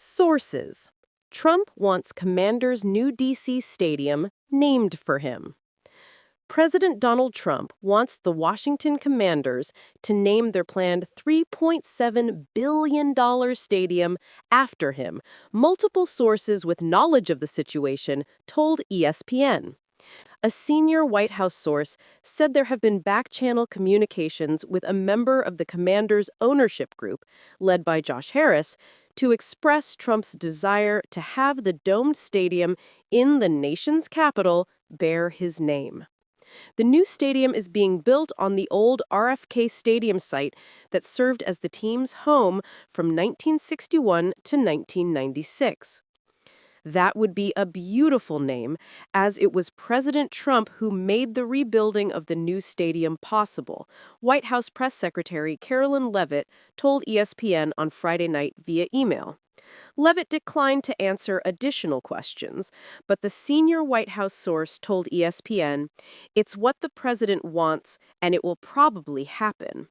Sources: Trump wants Commanders' new D.C. stadium named for him. President Donald Trump wants the Washington Commanders to name their planned $3.7 billion stadium after him, multiple sources with knowledge of the situation told ESPN. A senior White House source said there have been back-channel communications with a member of the Commanders' ownership group, led by Josh Harris, to express Trump's desire to have the domed stadium in the nation's capital bear his name. The new stadium is being built on the old RFK Stadium site that served as the team's home from 1961 to 1996. That would be a beautiful name, as it was President Trump who made the rebuilding of the new stadium possible, White House Press Secretary Carolyn Leavitt told ESPN on Friday night via email. Leavitt declined to answer additional questions, but the senior White House source told ESPN, "It's what the president wants, and it will probably happen."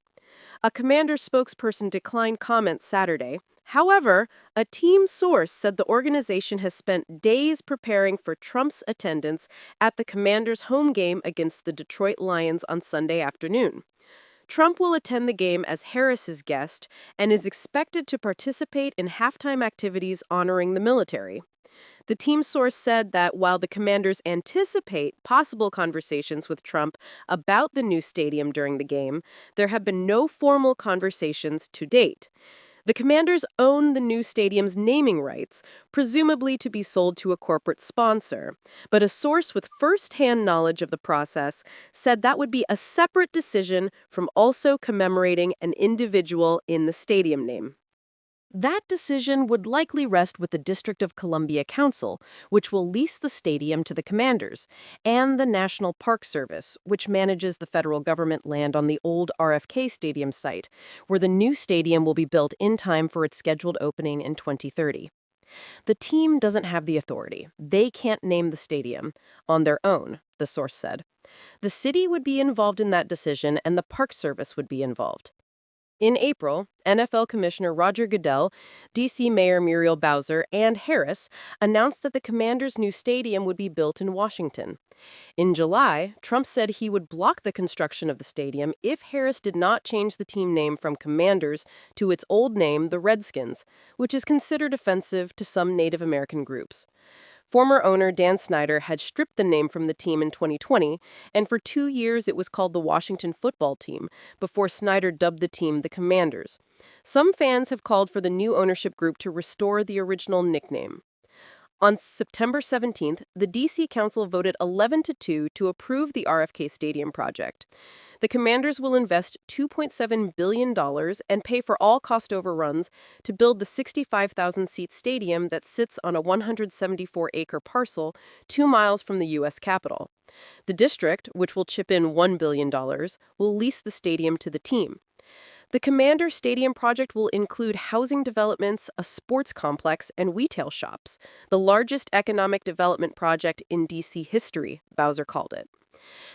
A Commanders spokesperson declined comment Saturday. However, a team source said the organization has spent days preparing for Trump's attendance at the Commanders' home game against the Detroit Lions on Sunday afternoon. Trump will attend the game as Harris's guest and is expected to participate in halftime activities honoring the military. The team source said that while the Commanders anticipate possible conversations with Trump about the new stadium during the game, there have been no formal conversations to date. The Commanders own the new stadium's naming rights, presumably to be sold to a corporate sponsor. But a source with first-hand knowledge of the process said that would be a separate decision from also commemorating an individual in the stadium name. That decision would likely rest with the District of Columbia Council, which will lease the stadium to the Commanders, and the National Park Service, which manages the federal government land on the old RFK Stadium site, where the new stadium will be built in time for its scheduled opening in 2030. The team doesn't have the authority. They can't name the stadium on their own, the source said. The city would be involved in that decision, and the Park Service would be involved. In April, NFL Commissioner Roger Goodell, D.C. Mayor Muriel Bowser, and Harris announced that the Commanders' new stadium would be built in Washington. In July, Trump said he would block the construction of the stadium if Harris did not change the team name from Commanders to its old name, the Redskins, which is considered offensive to some Native American groups. Former owner Dan Snyder had stripped the name from the team in 2020, and for 2 years it was called the Washington Football Team, before Snyder dubbed the team the Commanders. Some fans have called for the new ownership group to restore the original nickname. On September 17th, the D.C. Council voted 11-2 to approve the RFK Stadium project. The Commanders will invest $2.7 billion and pay for all cost overruns to build the 65,000-seat stadium that sits on a 174-acre parcel 2 miles from the U.S. Capitol. The district, which will chip in $1 billion, will lease the stadium to the team. The Commander Stadium project will include housing developments, a sports complex, and retail shops, the largest economic development project in D.C. history, Bowser called it.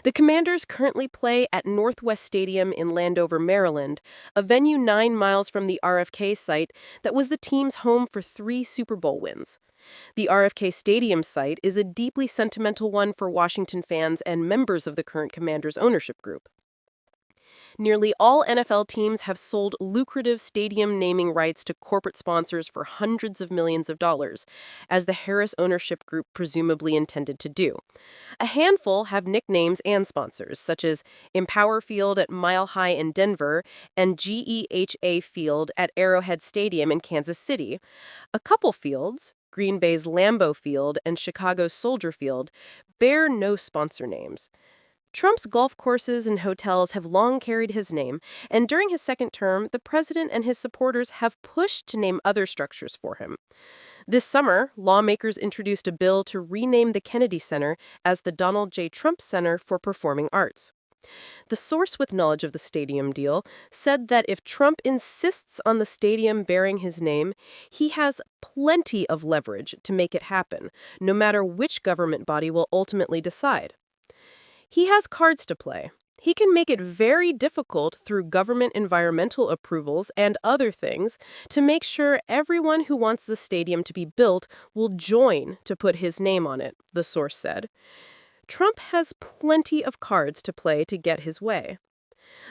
The Commanders currently play at Northwest Stadium in Landover, Maryland, a venue 9 miles from the RFK site that was the team's home for 3 Super Bowl wins. The RFK Stadium site is a deeply sentimental one for Washington fans and members of the current Commanders ownership group. Nearly all NFL teams have sold lucrative stadium naming rights to corporate sponsors for hundreds of millions of dollars, as the Harris ownership group presumably intended to do. A handful have nicknames and sponsors, such as Empower Field at Mile High in Denver and GEHA Field at Arrowhead Stadium in Kansas City. A couple fields, Green Bay's Lambeau Field and Chicago's Soldier Field, bear no sponsor names. Trump's golf courses and hotels have long carried his name, and during his second term, the president and his supporters have pushed to name other structures for him. This summer, lawmakers introduced a bill to rename the Kennedy Center as the Donald J. Trump Center for Performing Arts. The source with knowledge of the stadium deal said that if Trump insists on the stadium bearing his name, he has plenty of leverage to make it happen, no matter which government body will ultimately decide. He has cards to play. He can make it very difficult through government environmental approvals and other things to make sure everyone who wants the stadium to be built will join to put his name on it, the source said. Trump has plenty of cards to play to get his way.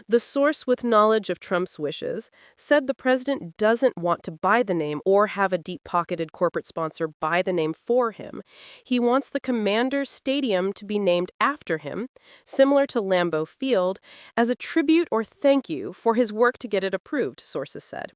The source with knowledge of Trump's wishes said the president doesn't want to buy the name or have a deep-pocketed corporate sponsor buy the name for him. He wants the Commanders Stadium to be named after him, similar to Lambeau Field, as a tribute or thank you for his work to get it approved, sources said.